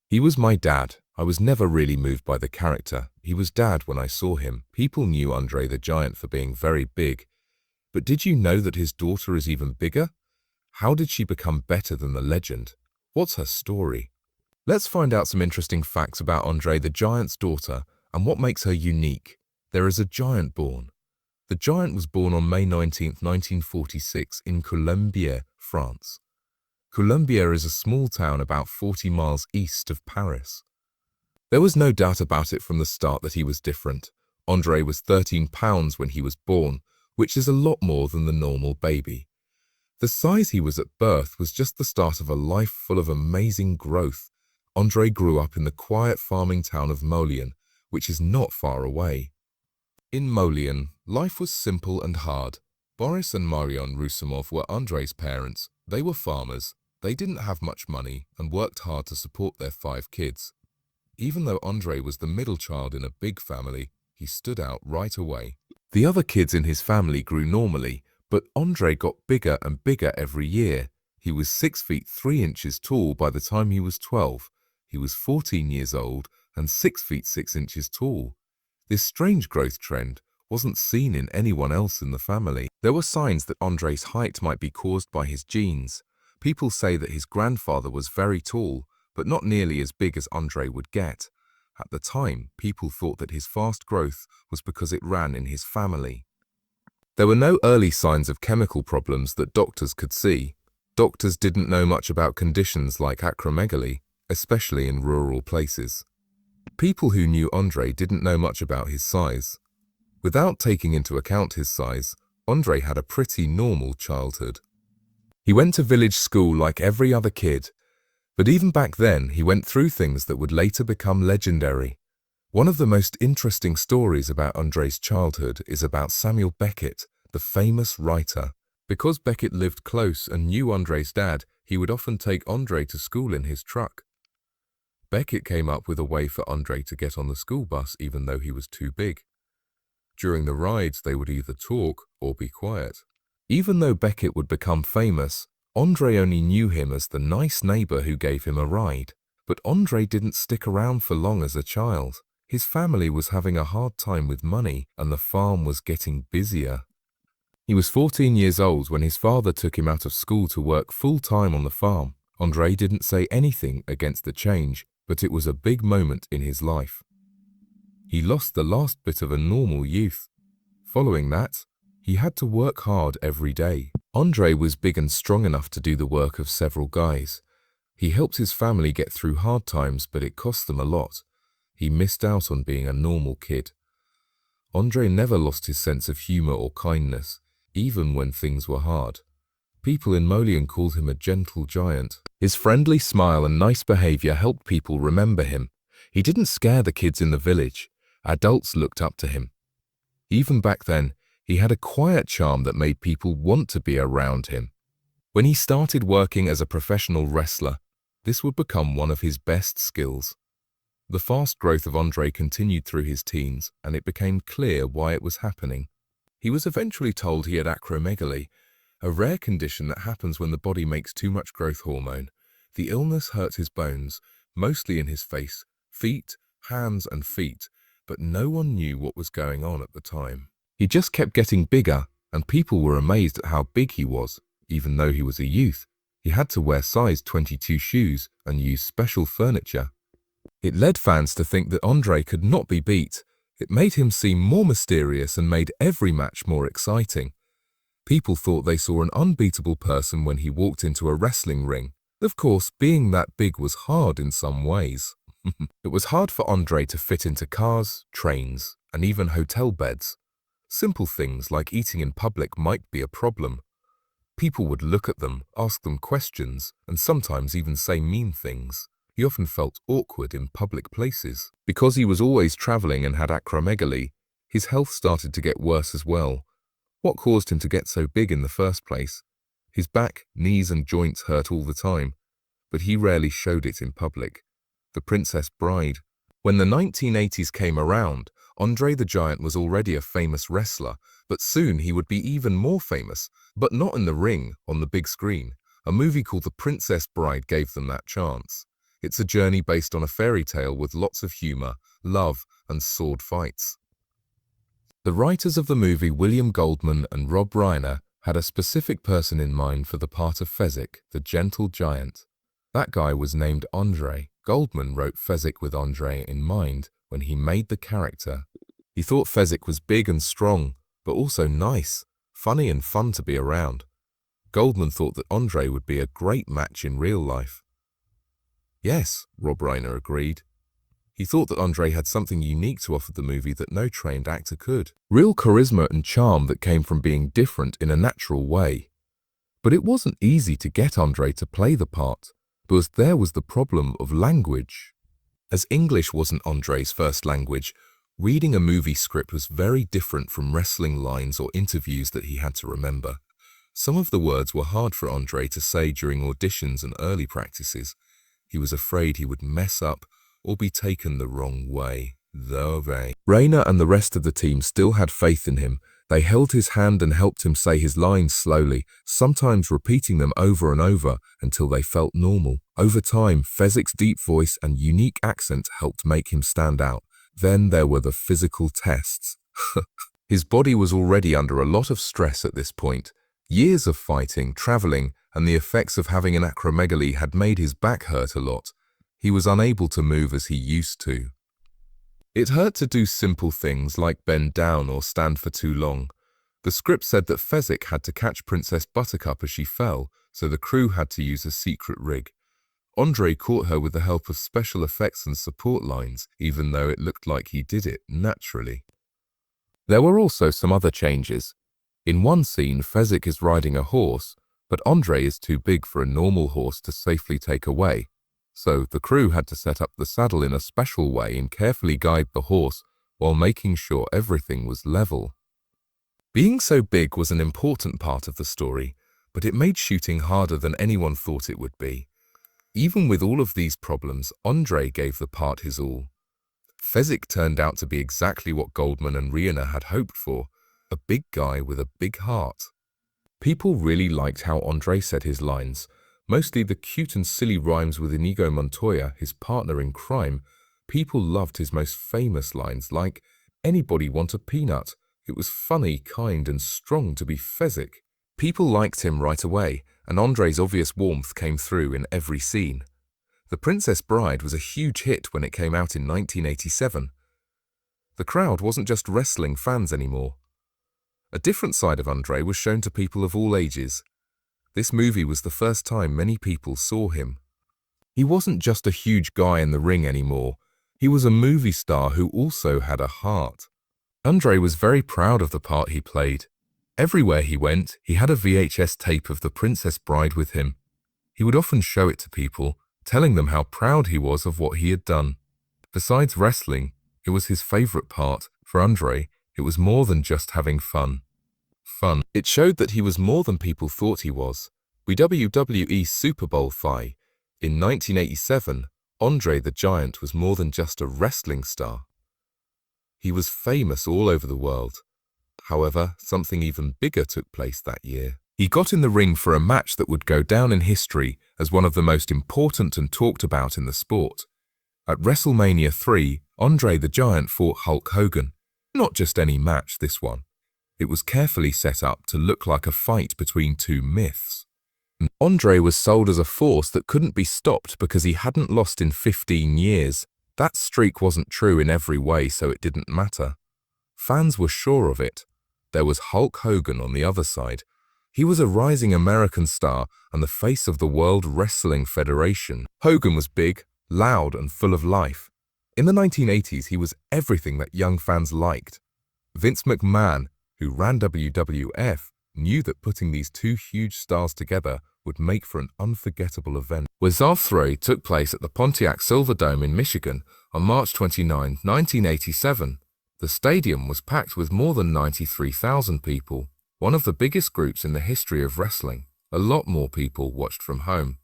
He was my dad. I was never really moved by the character. He was dad when I saw him. People knew Andre the Giant for being very big. But did you know that his daughter is even bigger? How did she become better than the legend? What's her story? Let's find out some interesting facts about Andre the Giant's daughter and what makes her unique. There is a giant born. The giant was born on May 19, 1946 in Colombières, France. Colombières is a small town about 40 miles east of Paris. There was no doubt about it from the start that he was different. Andre was 13 pounds when he was born, which is a lot more than the normal baby. The size he was at birth was just the start of a life full of amazing growth. Andre grew up in the quiet farming town of Moulins, which is not far away. In Moulins, life was simple and hard. Boris and Marion Roussimoff were Andre's parents. They were farmers. They didn't have much money and worked hard to support their 5 kids. Even though Andre was the middle child in a big family, he stood out right away. The other kids in his family grew normally, but Andre got bigger and bigger every year. He was 6 feet 3 inches tall by the time he was 12. He was 14 years old and 6 feet 6 inches tall. This strange growth trend wasn't seen in anyone else in the family. There were signs that Andre's height might be caused by his genes. People say that his grandfather was very tall, but not nearly as big as Andre would get. At the time, people thought that his fast growth was because it ran in his family. There were no early signs of chemical problems that doctors could see. Doctors didn't know much about conditions like acromegaly, especially in rural places. People who knew Andre didn't know much about his size. Without taking into account his size, Andre had a pretty normal childhood. He went to village school like every other kid, but even back then he went through things that would later become legendary. One of the most interesting stories about Andre's childhood is about Samuel Beckett, the famous writer. Because Beckett lived close and knew Andre's dad, he would often take Andre to school in his truck. Beckett came up with a way for Andre to get on the school bus even though he was too big. During the rides, they would either talk or be quiet. Even though Beckett would become famous, Andre only knew him as the nice neighbor who gave him a ride. But Andre didn't stick around for long as a child. His family was having a hard time with money and the farm was getting busier. He was 14 years old when his father took him out of school to work full-time on the farm. Andre didn't say anything against the change, but it was a big moment in his life. He lost the last bit of a normal youth. Following that, he had to work hard every day. Andre was big and strong enough to do the work of several guys. He helped his family get through hard times, but it cost them a lot. He missed out on being a normal kid. Andre never lost his sense of humor or kindness, even when things were hard. People in Moulins called him a gentle giant. His friendly smile and nice behavior helped people remember him. He didn't scare the kids in the village. Adults looked up to him. Even back then, he had a quiet charm that made people want to be around him. When he started working as a professional wrestler, this would become one of his best skills. The fast growth of Andre continued through his teens, and it became clear why it was happening. He was eventually told he had acromegaly, a rare condition that happens when the body makes too much growth hormone. The illness hurt his bones, mostly in his face, feet, hands and feet, but no one knew what was going on at the time. He just kept getting bigger, and people were amazed at how big he was. Even though he was a youth, he had to wear size 22 shoes and use special furniture. It led fans to think that Andre could not be beat. It made him seem more mysterious and made every match more exciting. People thought they saw an unbeatable person when he walked into a wrestling ring. Of course, being that big was hard in some ways. It was hard for Andre to fit into cars, trains, and even hotel beds. Simple things like eating in public might be a problem. People would look at them, ask them questions, and sometimes even say mean things. He often felt awkward in public places. Because he was always traveling and had acromegaly, his health started to get worse as well. What caused him to get so big in the first place? His back, knees and joints hurt all the time, but he rarely showed it in public. The Princess Bride. When the 1980s came around, Andre the Giant was already a famous wrestler, but soon he would be even more famous, but not in the ring, on the big screen. A movie called The Princess Bride gave them that chance. It's a journey based on a fairy tale with lots of humor, love, and sword fights. The writers of the movie, William Goldman and Rob Reiner, had a specific person in mind for the part of Fezzik, the gentle giant. That guy was named Andre. Goldman wrote Fezzik with Andre in mind when he made the character. He thought Fezzik was big and strong, but also nice, funny and fun to be around. Goldman thought that Andre would be a great match in real life. Yes, Rob Reiner agreed. He thought that Andre had something unique to offer the movie that no trained actor could. Real charisma and charm that came from being different in a natural way. But it wasn't easy to get Andre to play the part, because there was the problem of language. As English wasn't Andre's first language, reading a movie script was very different from wrestling lines or interviews that he had to remember. Some of the words were hard for Andre to say during auditions and early practices. He was afraid he would mess up or be taken the wrong way. Reiner and the rest of the team still had faith in him. They held his hand and helped him say his lines slowly, sometimes repeating them over and over until they felt normal. Over time, Fezzik's deep voice and unique accent helped make him stand out. Then there were the physical tests. His body was already under a lot of stress at this point. Years of fighting, traveling, and the effects of having an acromegaly had made his back hurt a lot. He was unable to move as he used to. It hurt to do simple things like bend down or stand for too long. The script said that Fezzik had to catch Princess Buttercup as she fell, so the crew had to use a secret rig. Andre caught her with the help of special effects and support lines, even though it looked like he did it naturally. There were also some other changes. In one scene, Fezzik is riding a horse, but Andre is too big for a normal horse to safely take away. So the crew had to set up the saddle in a special way and carefully guide the horse while making sure everything was level. Being so big was an important part of the story, but it made shooting harder than anyone thought it would be. Even with all of these problems, Andre gave the part his all. Fezzik turned out to be exactly what Goldman and Reiner had hoped for, a big guy with a big heart. People really liked how Andre said his lines. Mostly the cute and silly rhymes with Inigo Montoya, his partner in crime. People loved his most famous lines like, "Anybody want a peanut?" It was funny, kind and strong to be Fezzik. People liked him right away, and Andre's obvious warmth came through in every scene. The Princess Bride was a huge hit when it came out in 1987. The crowd wasn't just wrestling fans anymore. A different side of Andre was shown to people of all ages. This movie was the first time many people saw him. He wasn't just a huge guy in the ring anymore. He was a movie star who also had a heart. Andre was very proud of the part he played. Everywhere he went, he had a VHS tape of The Princess Bride with him. He would often show it to people, telling them how proud he was of what he had done. Besides wrestling, it was his favorite part. For Andre, it was more than just having fun. It showed that he was more than people thought he was. WWE Super Bowl V. In 1987, Andre the Giant was more than just a wrestling star. He was famous all over the world. However, something even bigger took place that year. He got in the ring for a match that would go down in history as one of the most important and talked about in the sport. At WrestleMania 3, Andre the Giant fought Hulk Hogan. Not just any match, this one. It was carefully set up to look like a fight between two myths. Andre was sold as a force that couldn't be stopped because he hadn't lost in 15 years. That streak wasn't true in every way, so it didn't matter. Fans were sure of it. There was Hulk Hogan on the other side. He was a rising American star and the face of the World Wrestling Federation. Hogan was big, loud, and full of life. In the 1980s, he was everything that young fans liked. Vince McMahon, who ran WWF, knew that putting these two huge stars together would make for an unforgettable event. Wizard 3 took place at the Pontiac Silverdome in Michigan on March 29, 1987. The stadium was packed with more than 93,000 people, one of the biggest groups in the history of wrestling. A lot more people watched from home.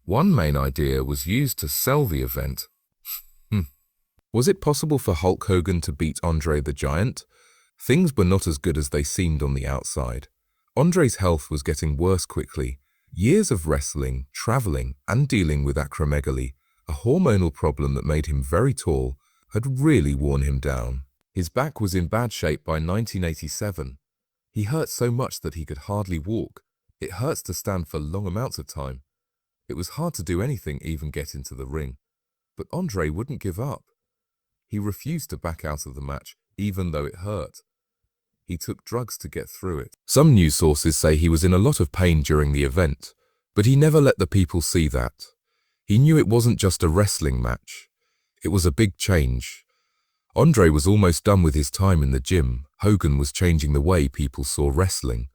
One main idea was used to sell the event. Was it possible for Hulk Hogan to beat Andre the Giant? Things were not as good as they seemed on the outside. Andre's health was getting worse quickly. Years of wrestling, traveling, and dealing with acromegaly, a hormonal problem that made him very tall, had really worn him down. His back was in bad shape by 1987. He hurt so much that he could hardly walk. It hurts to stand for long amounts of time. It was hard to do anything, even get into the ring. But Andre wouldn't give up. He refused to back out of the match, even though it hurt. He took drugs to get through it. Some news sources say he was in a lot of pain during the event, but he never let the people see that. He knew it wasn't just a wrestling match. It was a big change. Andre was almost done with his time in the gym. Hogan was changing the way people saw wrestling.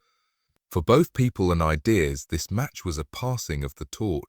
For both people and ideas, this match was a passing of the torch.